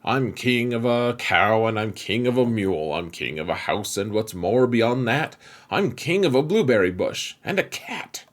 I'm king of a cow and I'm king of a mule. I'm king of a house and what's more beyond that, I'm king of a blueberry bush and a cat.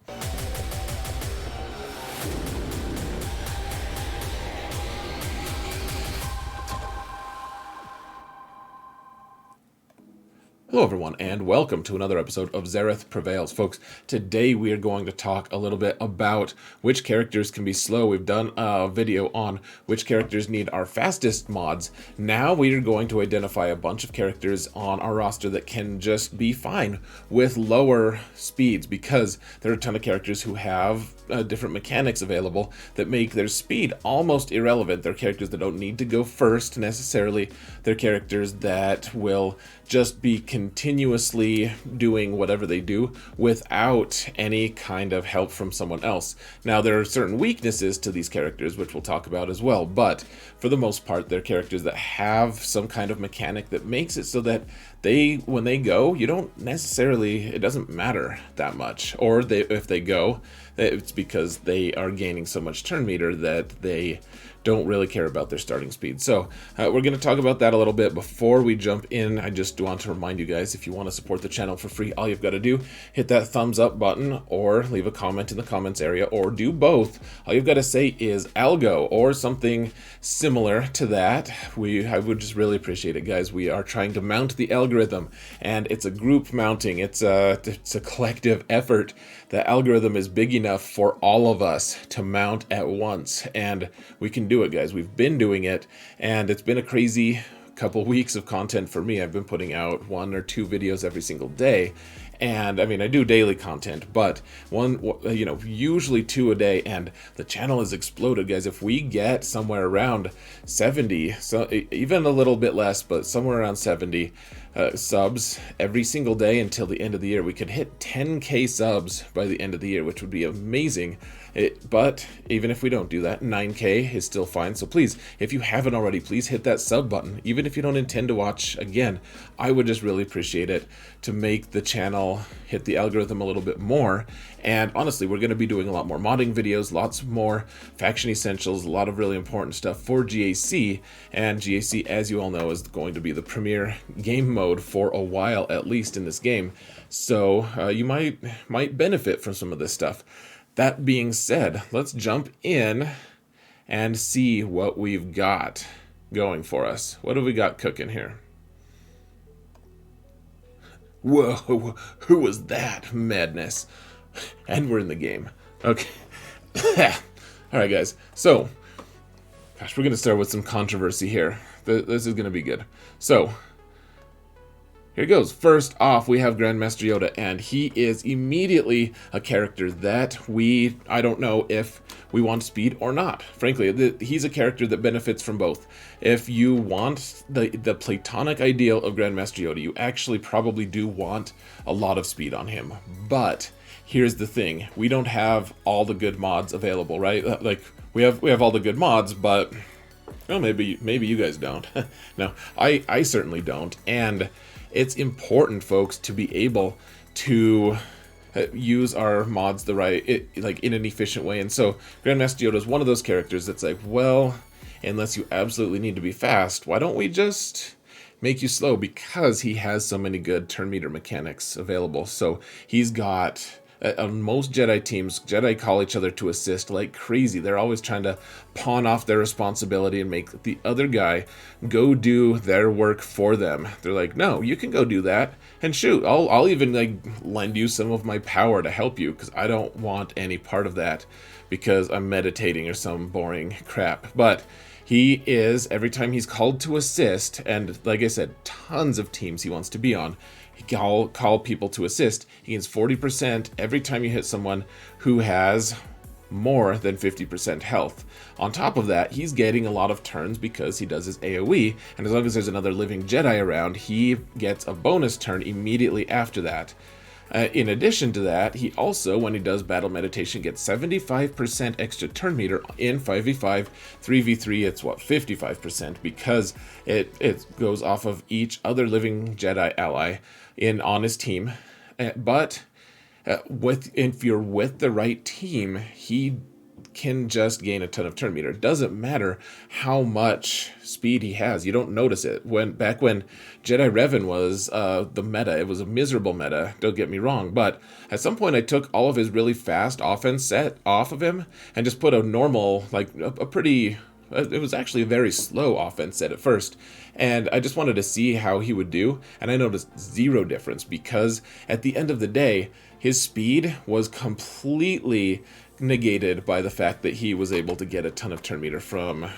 Hello everyone and welcome to another episode of Xerath Prevails. Folks, today we are going to talk a little bit about which characters can be slow. We've done a video on which characters need our fastest mods. Now we are going to identify a bunch of characters on our roster that can just be fine with lower speeds, because there are a ton of characters who have different mechanics available that make their speed almost irrelevant. They're characters that don't need to go first necessarily. They're characters that will just be continuously doing whatever they do without any kind of help from someone else. Now, there are certain weaknesses to these characters, which we'll talk about as well, but for the most part, they're characters that have some kind of mechanic that makes it so that when they go, you don't necessarily, it doesn't matter that much. Or if they go, it's because they are gaining so much turn meter that they don't really care about their starting speed. So we're going to talk about that a little bit. Before we jump in, I just want to remind you guys, if you want to support the channel for free, all you've got to do, hit that thumbs up button or leave a comment in the comments area, or do both. All you've got to say is algo or something similar to that. I would just really appreciate it, guys. We are trying to mount the algorithm, and it's a group mounting. It's a collective effort. The algorithm is big enough for all of us to mount at once, and we can do it, guys. We've been doing it, and it's been a crazy couple weeks of content for me. I've been putting out 1 or 2 videos every single day, and I mean, I do daily content, but usually 2 a day, and the channel has exploded, guys. If we get somewhere around 70, so even a little bit less, but somewhere around 70 subs every single day until the end of the year, we could hit 10k subs by the end of the year, which would be amazing. But even if we don't do that, 9k is still fine. So please, if you haven't already, please hit that sub button. Even if you don't intend to watch again, I would just really appreciate it to make the channel hit the algorithm a little bit more. And honestly, we're going to be doing a lot more modding videos, lots more faction essentials, a lot of really important stuff for GAC. And GAC, as you all know, is going to be the premier game mode for a while, at least in this game. So you might benefit from some of this stuff. That being said, let's jump in and see what we've got going for us. What have we got cooking here? Whoa, who was that? Madness. And we're in the game. Okay. Alright, guys. So, gosh, we're going to start with some controversy here. This is going to be good. So, here goes. First off, we have Grandmaster Yoda, and he is immediately a character that I don't know if we want speed or not. Frankly, he's a character that benefits from both. If you want the platonic ideal of Grandmaster Yoda, you actually probably do want a lot of speed on him. But here's the thing. We don't have all the good mods available, right? Like, we have all the good mods, but well, maybe you guys don't. No, I certainly don't. And it's important, folks, to be able to use our mods in an efficient way. And so Grandmaster Yoda is one of those characters that's like, well, unless you absolutely need to be fast, why don't we just make you slow? Because he has so many good turn meter mechanics available. So he's got, on most Jedi teams, Jedi call each other to assist like crazy. They're always trying to pawn off their responsibility and make the other guy go do their work for them. They're like, no, you can go do that, and shoot, I'll even lend you some of my power to help you, because I don't want any part of that because I'm meditating or some boring crap. But he is, every time he's called to assist, and like I said, tons of teams he wants to be on, call people to assist. He gains 40% every time you hit someone who has more than 50% health. On top of that, he's getting a lot of turns because he does his AoE, and as long as there's another living Jedi around, he gets a bonus turn immediately after that. In addition to that, he also, when he does battle meditation, gets 75% extra turn meter in 5v5. 3v3, it's 55%, because it goes off of each other living Jedi ally on his team. But if you're with the right team, he can just gain a ton of turn meter. It doesn't matter how much speed he has. You don't notice it. Back when Jedi Revan was the meta, it was a miserable meta, don't get me wrong, but at some point I took all of his really fast offense set off of him and just put a normal, like a pretty... It was actually a very slow offense set at first, and I just wanted to see how he would do, and I noticed zero difference because at the end of the day, his speed was completely negated by the fact that he was able to get a ton of turn meter from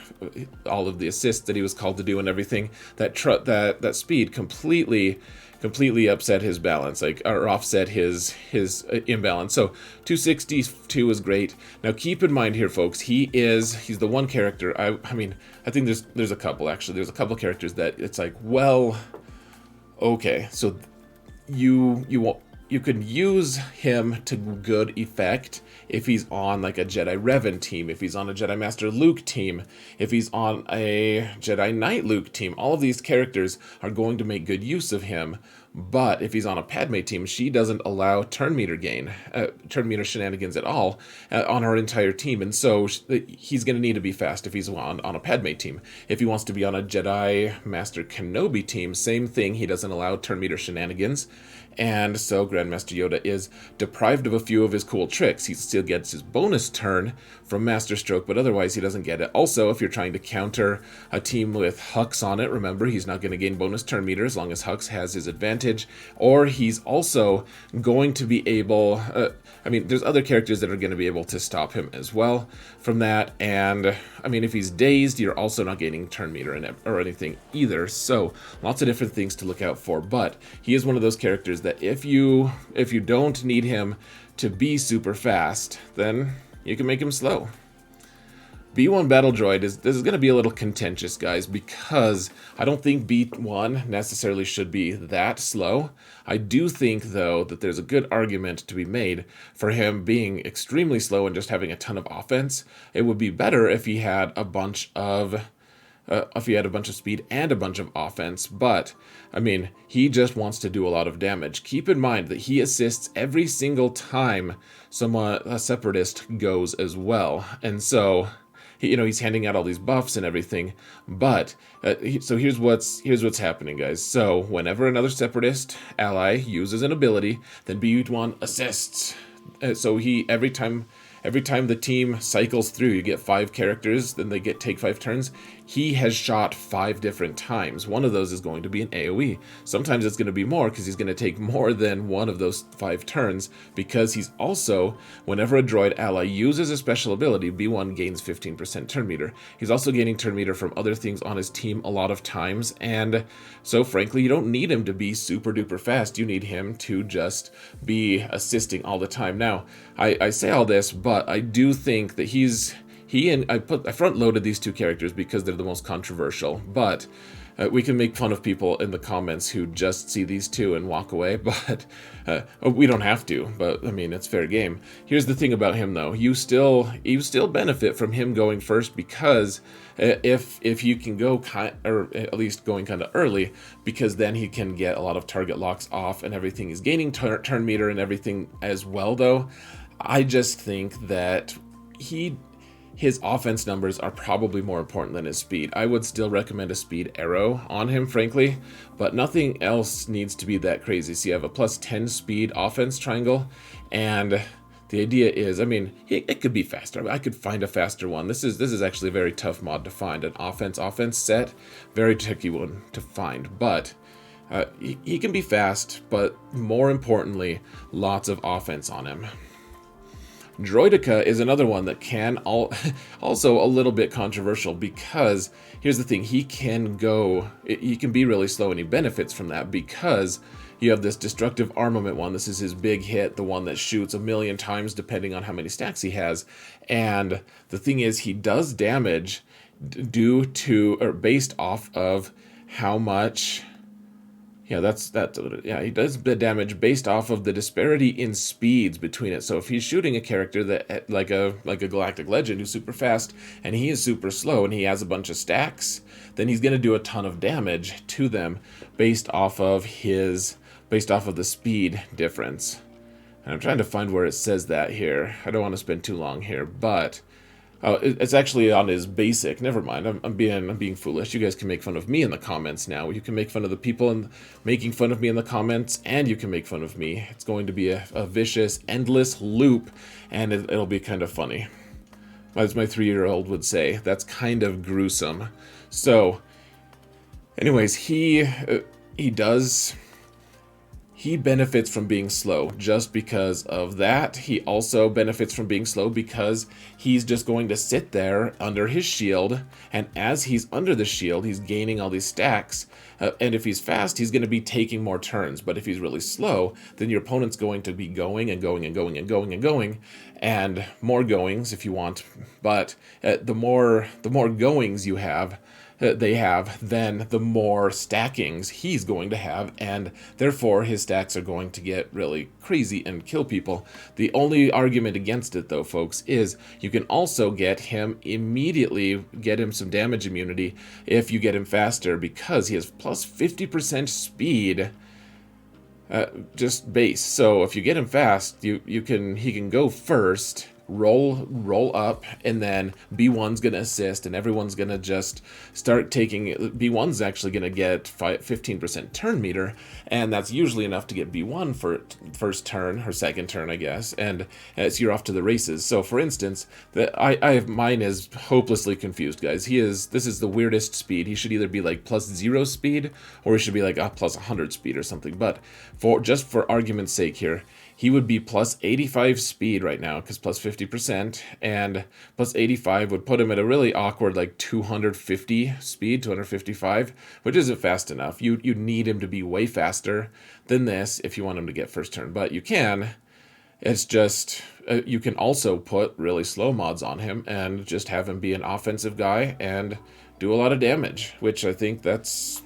all of the assists that he was called to do and everything. That speed completely upset his balance, or offset his imbalance. So 262 is great. Now keep in mind here, folks, he's the one character. I mean, I think there's a couple actually. There's a couple characters that it's like, well, okay, so you could use him to good effect if he's on like a Jedi Revan team, if he's on a Jedi Master Luke team, if he's on a Jedi Knight Luke team. All of these characters are going to make good use of him. But if he's on a Padme team, she doesn't allow turn meter shenanigans at all on her entire team. And so he's going to need to be fast if he's on a Padme team. If he wants to be on a Jedi Master Kenobi team, same thing. He doesn't allow turn meter shenanigans. And so Grandmaster Yoda is deprived of a few of his cool tricks. He still gets his bonus turn from Master Stroke, but otherwise he doesn't get it. Also, if you're trying to counter a team with Hux on it, remember, he's not going to gain bonus turn meter as long as Hux has his advantage. Or he's also going to be able... there's other characters that are going to be able to stop him as well from that. And, if he's dazed, you're also not gaining turn meter or anything either. So, lots of different things to look out for. But he is one of those characters that if you don't need him to be super fast, then you can make him slow. B1 Battle Droid this is going to be a little contentious, guys, because I don't think B1 necessarily should be that slow. I do think, though, that there's a good argument to be made for him being extremely slow and just having a ton of offense. It would be better if he had a bunch of speed and a bunch of offense, but, he just wants to do a lot of damage. Keep in mind that he assists every single time a Separatist goes as well, and so... he's handing out all these buffs and everything, but so here's what's happening, guys. So whenever another Separatist ally uses an ability, then B1 assists. So every time the team cycles through, you get 5 characters, then they take 5 turns. He has shot 5 different times. One of those is going to be an AoE. Sometimes it's going to be more because he's going to take more than one of those 5 turns, because he's also, whenever a droid ally uses a special ability, B1 gains 15% turn meter. He's also gaining turn meter from other things on his team a lot of times, and so frankly, you don't need him to be super duper fast. You need him to just be assisting all the time. Now, I say all this, but I do think that I front-loaded these 2 characters because they're the most controversial, but we can make fun of people in the comments who just see these 2 and walk away, but we don't have to, but it's fair game. Here's the thing about him, though. You still benefit from him going first, because if you can go or at least going kind of early, because then he can get a lot of target locks off and everything. He's gaining turn meter and everything as well, though. I just think that his offense numbers are probably more important than his speed. I would still recommend a speed arrow on him, frankly, but nothing else needs to be that crazy. So you have a plus 10 speed offense triangle, and the idea is, it could be faster. I could find a faster one. This is actually a very tough mod to find. An offense set, very tricky one to find, but he can be fast, but more importantly, lots of offense on him. Droidica is another one that can also a little bit controversial, because here's the thing, he can be really slow, and he benefits from that because you have this destructive armament one. This is his big hit, the one that shoots 1,000,000 times depending on how many stacks he has. And the thing is, he does damage based off of how much... he does the damage based off of the disparity in speeds between it. So if he's shooting a character that like a Galactic Legend who's super fast and he is super slow and he has a bunch of stacks, then he's going to do a ton of damage to them based off of the speed difference. And I'm trying to find where it says that here. I don't want to spend too long here, but Oh, it's actually on his basic. Never mind. I'm being foolish. You guys can make fun of me in the comments now. You can make fun of the people and making fun of me in the comments, and you can make fun of me. It's going to be a vicious, endless loop, and it'll be kind of funny. As my 3-year-old would say, that's kind of gruesome. So, anyways, he benefits from being slow just because of that. He also benefits from being slow because he's just going to sit there under his shield, and as he's under the shield, he's gaining all these stacks, and if he's fast, he's going to be taking more turns, but if he's really slow, then your opponent's going to be going and going and going and going and going, and more goings if you want, but the more goings you have, they have, then the more stackings he's going to have, and therefore his stacks are going to get really crazy and kill people. The only argument against it, though, folks, is you can also get him some damage immunity if you get him faster, because he has plus 50% speed. Just base. So if you get him fast, he can go first, roll up, and then B1's gonna assist, and everyone's gonna just start taking. B1's actually gonna get 15% turn meter, and that's usually enough to get B1 for first turn or second turn, I guess, and so you're off to the races. So for instance, mine is hopelessly confused, guys. This is the weirdest speed. He should either be like plus 0 speed, or he should be like plus 100 speed or something. But just for argument's sake here, he would be plus 85 speed right now, because plus 50%, and plus 85 would put him at a really awkward like 250 speed, 255, which isn't fast enough. You need him to be way faster than this if you want him to get first turn, but you can. It's just, you can also put really slow mods on him and just have him be an offensive guy and do a lot of damage, which I think that's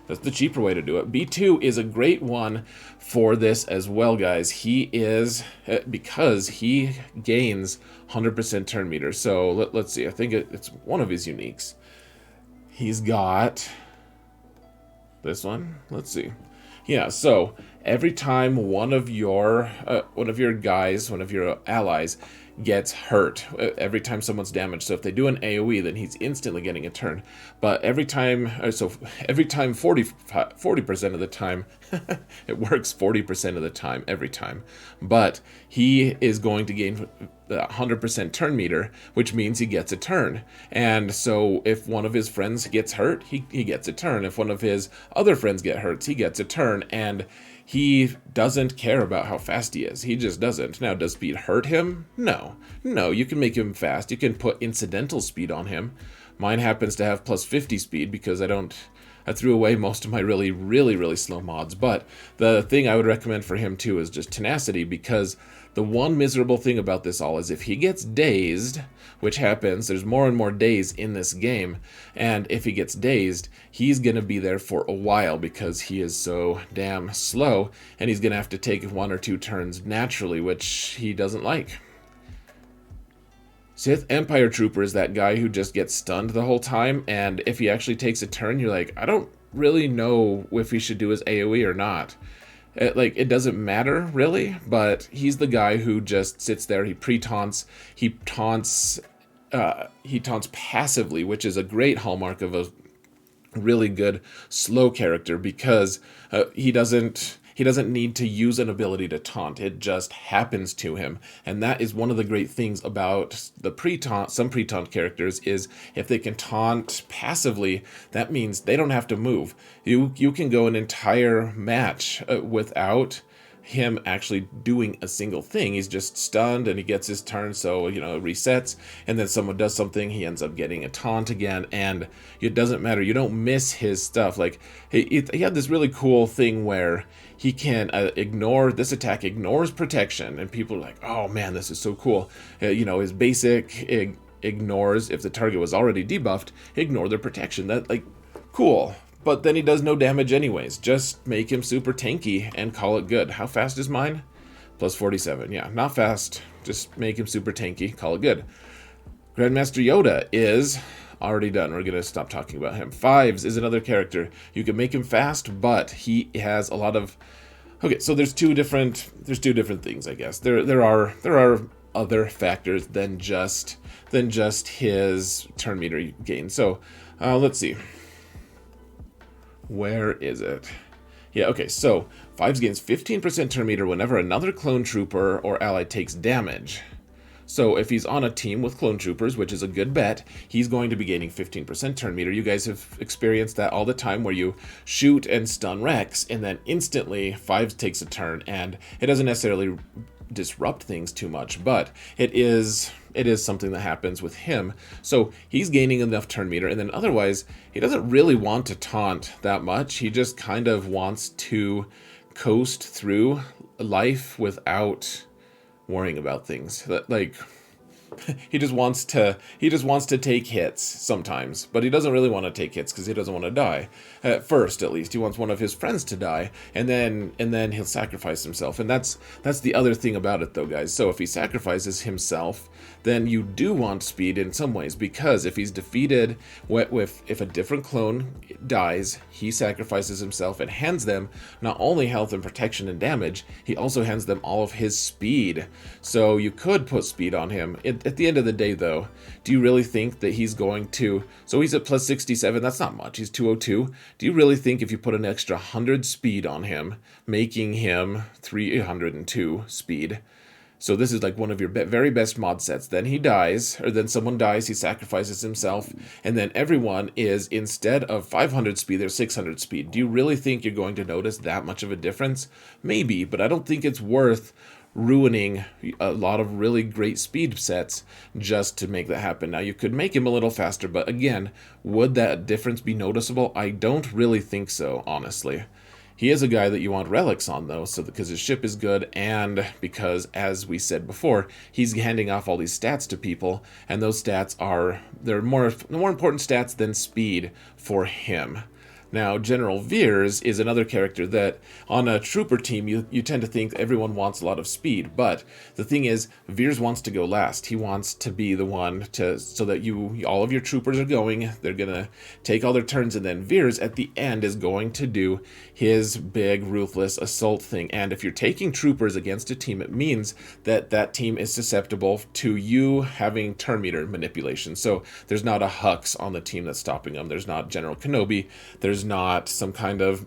the cheaper way to do it. B2 is a great one for this as well, guys. He is, because he gains 100% turn meter. So let's see. I think it's one of his uniques. He's got this one. Let's see. Yeah, so every time one of your guys, one of your allies gets hurt, every time someone's damaged, so if they do an AoE, then he's instantly getting a turn. But every time 40% of the time, it works 40% of the time, every time. But he is going to gain 100% turn meter, which means he gets a turn. And so if one of his friends gets hurt, he gets a turn. If one of his other friends get hurt, he gets a turn. And he doesn't care about how fast he is. He just doesn't. Now, does speed hurt him? No. No, you can make him fast. You can put incidental speed on him. Mine happens to have plus 50 speed because I threw away most of my really, really, really slow mods. But the thing I would recommend for him too is just tenacity, because the one miserable thing about this all is if he gets dazed, which happens, there's more and more days in this game, and if he gets dazed, he's going to be there for a while because he is so damn slow, and he's going to have to take 1 or 2 turns naturally, which he doesn't like. Sith Empire Trooper is that guy who just gets stunned the whole time, and if he actually takes a turn, you're like, I don't really know if he should do his AoE or not. It doesn't matter, really, but he's the guy who just sits there, he taunts passively, which is a great hallmark of a really good slow character, because he doesn't need to use an ability to taunt. It just happens to him. And that is one of the great things about the some pre-taunt characters, is if they can taunt passively, that means they don't have to move. You can go an entire match without him actually doing a single thing. He's just stunned and he gets his turn, so it resets, and then someone does something, he ends up getting a taunt again, and it doesn't matter. You don't miss his stuff. Like he had this really cool thing where he can ignore, this attack ignores protection, and people are like, oh man, this is so cool. His basic ignores, if the target was already debuffed, ignore their protection. That, like, cool. But then he does no damage anyways. Just make him super tanky and call it good. How fast is mine? Plus 47. Yeah, not fast. Just make him super tanky, call it good. Grandmaster Yoda is already done. We're going to stop talking about him. Fives is another character. You can make him fast, but he has a lot of... Okay, so there's two different things, I guess. There are other factors than just his turn meter gain. So let's see. Where is it? Yeah, okay, so Fives gains 15% turn meter whenever another clone trooper or ally takes damage. So if he's on a team with clone troopers, which is a good bet, he's going to be gaining 15% turn meter. You guys have experienced that all the time where you shoot and stun Rex, and then instantly Fives takes a turn, and it doesn't necessarily disrupt things too much, but it is something that happens with him. So he's gaining enough turn meter, and then otherwise he doesn't really want to taunt that much. He just kind of wants to coast through life without worrying about things. Like he just wants to take hits sometimes, but he doesn't really want to take hits because he doesn't want to die. At first, at least, he wants one of his friends to die, and then he'll sacrifice himself. And that's the other thing about it, though, guys. So if he sacrifices himself, then you do want speed in some ways, because if he's defeated, if a different clone dies, he sacrifices himself and hands them not only health and protection and damage, he also hands them all of his speed. So you could put speed on him. At the end of the day, though, do you really think that he's going to... So he's at plus 67, that's not much, he's 202. Do you really think if you put an extra 100 speed on him, making him 302 speed... So this is like one of your very best mod sets. Then he dies, or then someone dies, he sacrifices himself, and then everyone is, instead of 500 speed, they're 600 speed. Do you really think you're going to notice that much of a difference? Maybe, but I don't think it's worth ruining a lot of really great speed sets just to make that happen. Now, you could make him a little faster, but again, would that difference be noticeable? I don't really think so, honestly. He is a guy that you want relics on, though, so because his ship is good, and because, as we said before, he's handing off all these stats to people, and those stats they're more important stats than speed for him. Now, General Veers is another character that, on a trooper team, you tend to think everyone wants a lot of speed, but the thing is, Veers wants to go last. He wants to be the one so that all of your troopers are going, they're gonna take all their turns, and then Veers, at the end, is going to do his big, ruthless assault thing. And if you're taking troopers against a team, it means that that team is susceptible to you having turn meter manipulation. So there's not a Hux on the team that's stopping them. There's not General Kenobi. There's not some kind of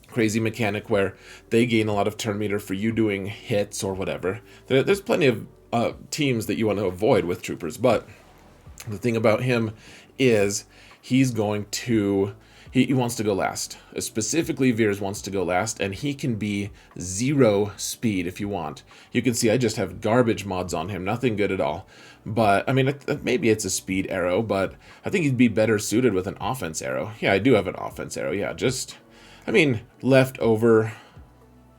crazy mechanic where they gain a lot of turn meter for you doing hits or whatever. There's plenty of teams that you want to avoid with troopers, but the thing about him is he's going to... He wants to go last. Specifically, Veers wants to go last, and he can be 0 speed if you want. You can see I just have garbage mods on him, nothing good at all. But, I mean, maybe it's a speed arrow, but I think he'd be better suited with an offense arrow. Yeah, I do have an offense arrow, yeah, leftover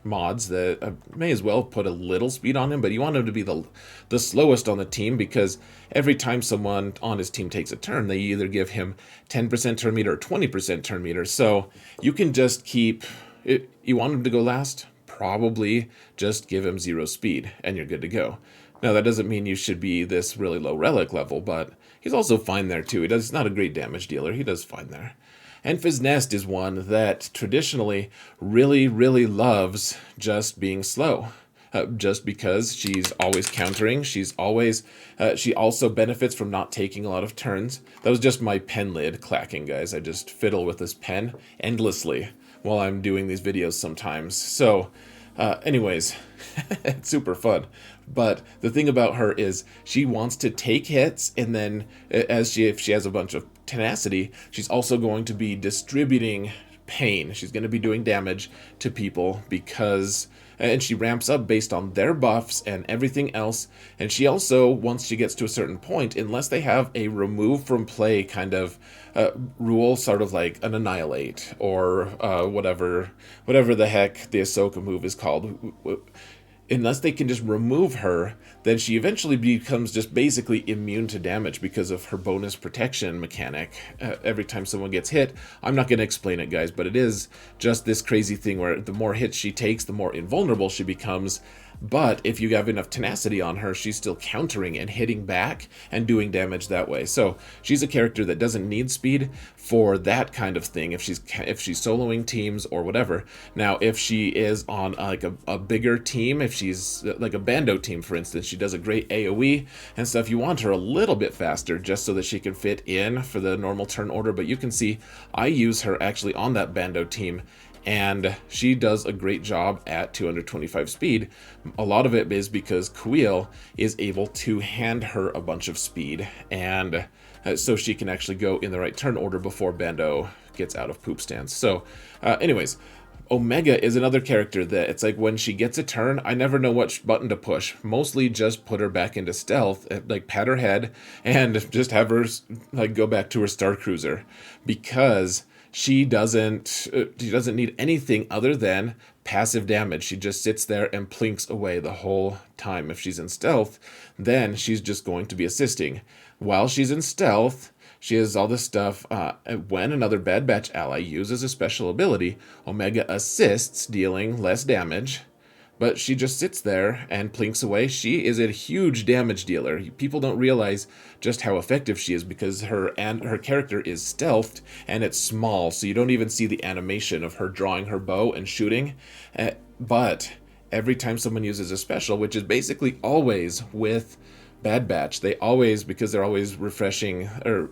mods that may as well put a little speed on him, but you want him to be the slowest on the team, because every time someone on his team takes a turn, they either give him 10% turn meter or 20% turn meter. So you can just keep it. You want him to go last? Probably just give him 0 speed and you're good to go. Now, that doesn't mean you should be this really low relic level, but he's also fine there too. He's not a great damage dealer. He does fine there. And Fizz Nest is one that traditionally really, really loves just being slow. Just because she's always countering, she also benefits from not taking a lot of turns. That was just my pen lid clacking, guys. I just fiddle with this pen endlessly while I'm doing these videos sometimes. So, anyways, it's super fun. But the thing about her is she wants to take hits, and then if she has a bunch of tenacity, she's also going to be distributing pain. She's going to be doing damage to people and she ramps up based on their buffs and everything else. And she also, once she gets to a certain point, unless they have a remove from play kind of rule, sort of like an annihilate or whatever the heck the Ahsoka move is called, unless they can just remove her, then she eventually becomes just basically immune to damage because of her bonus protection mechanic. Every time someone gets hit, I'm not going to explain it, guys, but it is just this crazy thing where the more hits she takes, the more invulnerable she becomes but if you have enough tenacity on her, she's still countering and hitting back and doing damage that way. So she's a character that doesn't need speed for that kind of thing if she's soloing teams or whatever. Now, if she is on like a bigger team, if she's like a Bando team, for instance, she does a great AoE and stuff. You want her a little bit faster just so that she can fit in for the normal turn order, but you can see I use her actually on that Bando team, and she does a great job at 225 speed. A lot of it is because Kuil is able to hand her a bunch of speed, and so she can actually go in the right turn order before Bando gets out of poop stance. So anyways, Omega is another character that it's like when she gets a turn, I never know which button to push. Mostly just put her back into stealth, like pat her head, and just have her like go back to her Star Cruiser, because she doesn't need anything other than passive damage. She just sits there and plinks away the whole time. If she's in stealth, then she's just going to be assisting. While she's in stealth, she has all this stuff. When another Bad Batch ally uses a special ability, Omega assists, dealing less damage, but she just sits there and plinks away. She is a huge damage dealer. People don't realize just how effective she is because her character is stealthed and it's small, so you don't even see the animation of her drawing her bow and shooting. But every time someone uses a special, which is basically always with Bad Batch, they always, because they're always refreshing or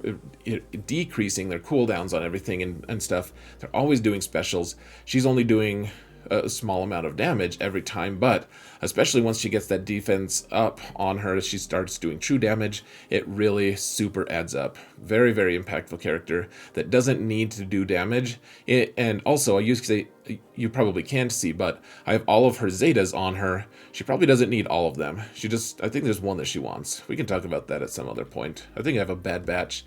decreasing their cooldowns on everything and stuff, they're always doing specials. She's only doing a small amount of damage every time, but especially once she gets that defense up on her, she starts doing true damage. It really super adds up. Very, very impactful character that doesn't need to do damage. And also, I used to say, you probably can't see, but I have all of her Zetas on her. She probably doesn't need all of them. She just, I think there's one that she wants. We can talk about that at some other point. I think I have a Bad Batch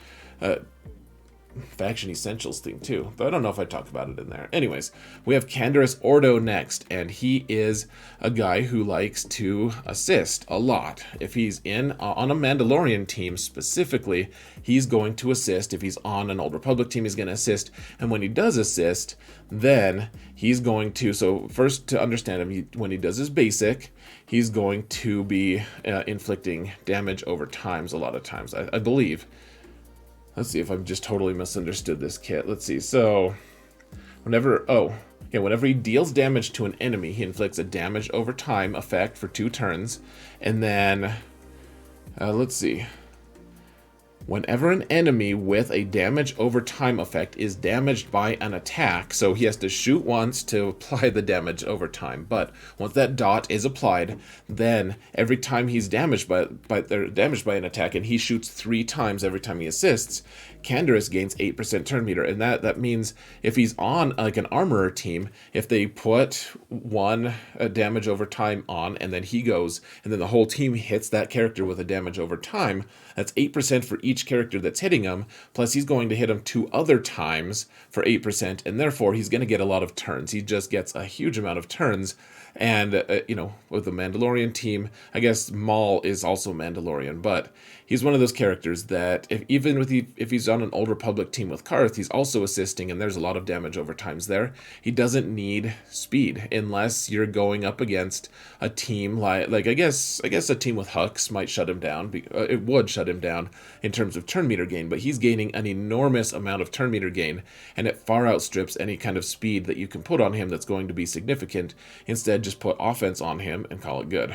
Faction Essentials thing too, but I don't know if I talk about it in there. Anyways, we have Candaris Ordo next, and he is a guy who likes to assist a lot. If he's on a Mandalorian team specifically, he's going to assist. If he's on an Old Republic team, he's going to assist, and when he does assist, then he's going to, so first to understand him, when he does his basic, he's going to be inflicting damage over times a lot of times, I believe. Let's see if I've just totally misunderstood this kit. Let's see. So, whenever he deals damage to an enemy, he inflicts a damage over time effect for 2 turns. And then, let's see. Whenever an enemy with a damage over time effect is damaged by an attack, so he has to shoot once to apply the damage over time, but once that dot is applied, then every time he's damaged by an attack, and he shoots 3 times every time he assists, Candaris gains 8% turn meter, and that means if he's on like an armorer team, if they put 1 damage over time on, and then he goes, and then the whole team hits that character with a damage over time, that's 8% for each character that's hitting him, plus he's going to hit him 2 other times for 8%, and therefore he's going to get a lot of turns. He just gets a huge amount of turns, and, with the Mandalorian team, I guess Maul is also Mandalorian, but he's one of those characters that if he's on an Old Republic team with Karth, he's also assisting, and there's a lot of damage over times there. He doesn't need speed unless you're going up against a team like I guess a team with Hux might shut him down. It would shut him down in terms of turn meter gain, but he's gaining an enormous amount of turn meter gain, and it far outstrips any kind of speed that you can put on him that's going to be significant. Instead, just put offense on him and call it good.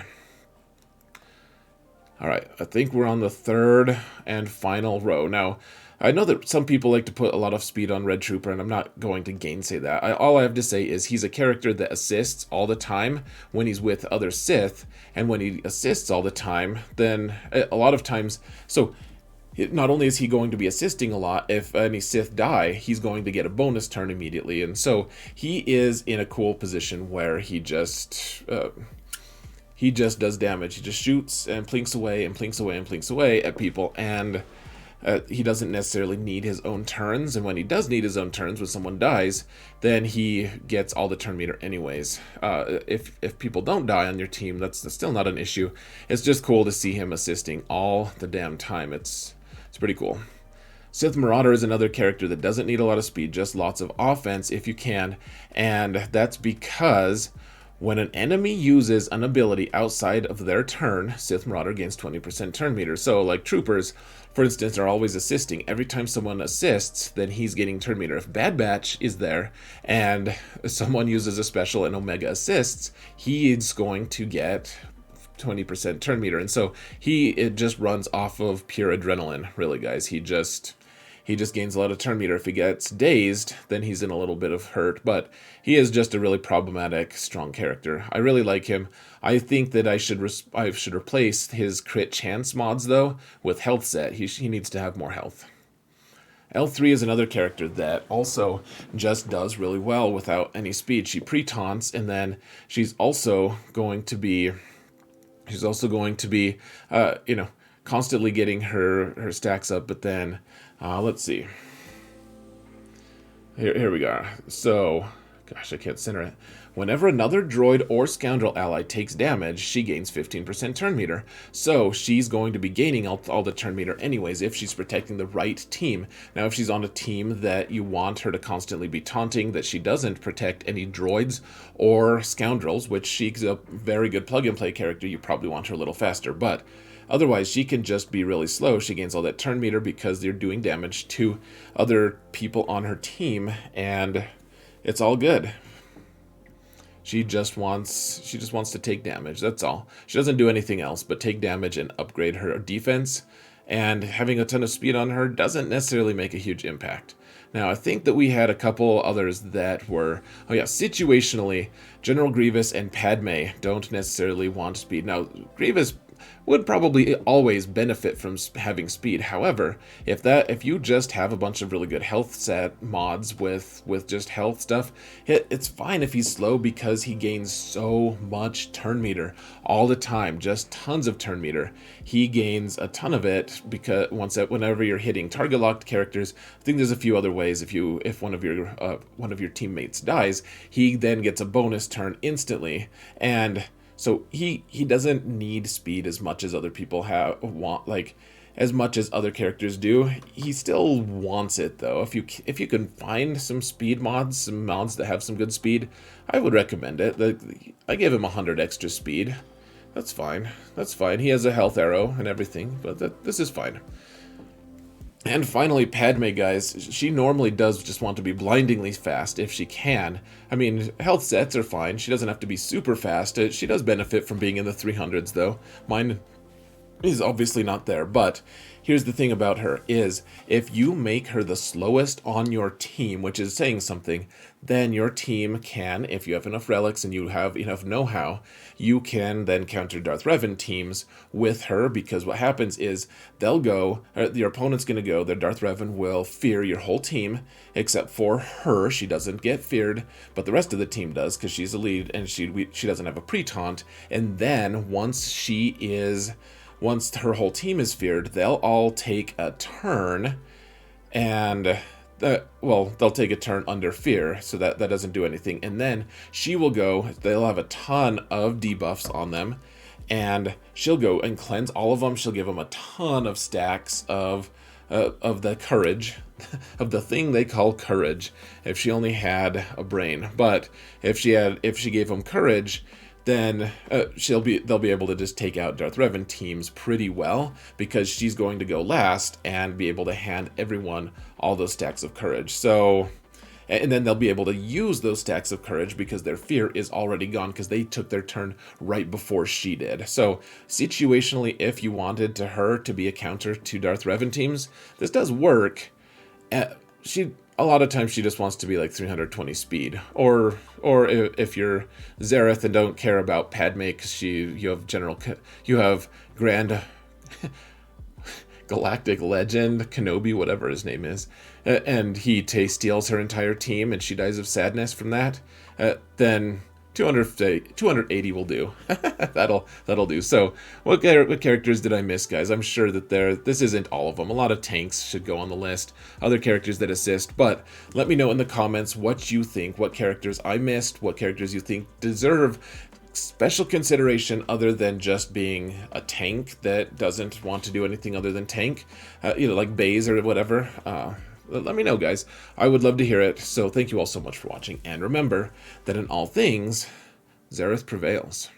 All right, I think we're on the 3rd and final row. Now, I know that some people like to put a lot of speed on Red Trooper, and I'm not going to gainsay that. All I have to say is he's a character that assists all the time when he's with other Sith, and when he assists all the time, then a lot of times, so not only is he going to be assisting a lot, if any Sith die, he's going to get a bonus turn immediately, and so he is in a cool position where he just does damage. He just shoots and plinks away and plinks away and plinks away at people, and he doesn't necessarily need his own turns, and when he does need his own turns, when someone dies, then he gets all the turn meter anyways. If people don't die on your team, that's still not an issue. It's just cool to see him assisting all the damn time. It's pretty cool. Sith Marauder is another character that doesn't need a lot of speed, just lots of offense if you can, and that's because When an enemy uses an ability outside of their turn, Sith Marauder gains 20% turn meter. So, like troopers, for instance, are always assisting. Every time someone assists, then he's getting turn meter. If Bad Batch is there and someone uses a special and Omega assists, he is going to get 20% turn meter. And so it just runs off of pure adrenaline, really, guys. He just gains a lot of turn meter. If he gets dazed, then he's in a little bit of hurt, but he is just a really problematic, strong character. I really like him. I think that I should replace his crit chance mods, though, with health set. He needs to have more health. L3 is another character that also just does really well without any speed. She pre-taunts, and then she's also going to be, constantly getting her stacks up, but then let's see. Here we go. So, gosh, I can't center it. Whenever another droid or scoundrel ally takes damage, she gains 15% turn meter. So she's going to be gaining all the turn meter anyways if she's protecting the right team. Now, if she's on a team that you want her to constantly be taunting, that she doesn't protect any droids or scoundrels, which she's a very good plug-and-play character, you probably want her a little faster. But otherwise, she can just be really slow. She gains all that turn meter because they're doing damage to other people on her team, and it's all good. She just wants to take damage. That's all. She doesn't do anything else but take damage and upgrade her defense. And having a ton of speed on her doesn't necessarily make a huge impact. Now, I think that we had a couple others that were, situationally, General Grievous and Padme don't necessarily want speed. Now, Grievous would probably always benefit from having speed. However, if you just have a bunch of really good health set mods with just health stuff, it's fine if he's slow because he gains so much turn meter all the time, just tons of turn meter. He gains a ton of it because whenever you're hitting target locked characters, I think there's a few other ways. If one of your teammates dies, he then gets a bonus turn instantly, and so he doesn't need speed as much as other people as much as other characters do. He still wants it though. If you can find some speed mods, some mods that have some good speed, I would recommend it. I gave him 100 extra speed. That's fine. That's fine. He has a health arrow and everything, but this is fine. And finally, Padme, guys, she normally does just want to be blindingly fast if she can. I mean, health sets are fine. She doesn't have to be super fast. She does benefit from being in the 300s, though. Mine is obviously not there, but here's the thing about her is if you make her the slowest on your team, which is saying something, then your team can, if you have enough relics and you have enough know-how, you can then counter Darth Revan teams with her, because what happens is your opponent's going to go, their Darth Revan will fear your whole team, except for her. She doesn't get feared, but the rest of the team does, because she's a lead and she doesn't have a pre-taunt, and then once her whole team is feared, they'll all take a turn, and they'll take a turn under fear, so that doesn't do anything. And then she will go, they'll have a ton of debuffs on them, and she'll go and cleanse all of them. She'll give them a ton of stacks of the courage, of the thing they call courage, if she only had a brain. But if she gave them courage, then they'll be able to just take out Darth Revan teams pretty well, because she's going to go last and be able to hand everyone all those stacks of courage. So, and then they'll be able to use those stacks of courage because their fear is already gone, because they took their turn right before she did. So situationally, if you wanted her to be a counter to Darth Revan teams, this does work. A lot of times she just wants to be like 320 speed, or if you're Zareth and don't care about Padme because you have Grand Galactic Legend Kenobi, whatever his name is, and he steals her entire team and she dies of sadness from that, then 280 will do. That'll do. So what characters did I miss, guys? I'm sure that this isn't all of them. A lot of tanks should go on the list, other characters that assist, but let me know in the comments what you think, what characters I missed, what characters you think deserve special consideration other than just being a tank that doesn't want to do anything other than tank, like Baze or whatever. Let me know, guys. I would love to hear it. So thank you all so much for watching. And remember that in all things, Zareth prevails.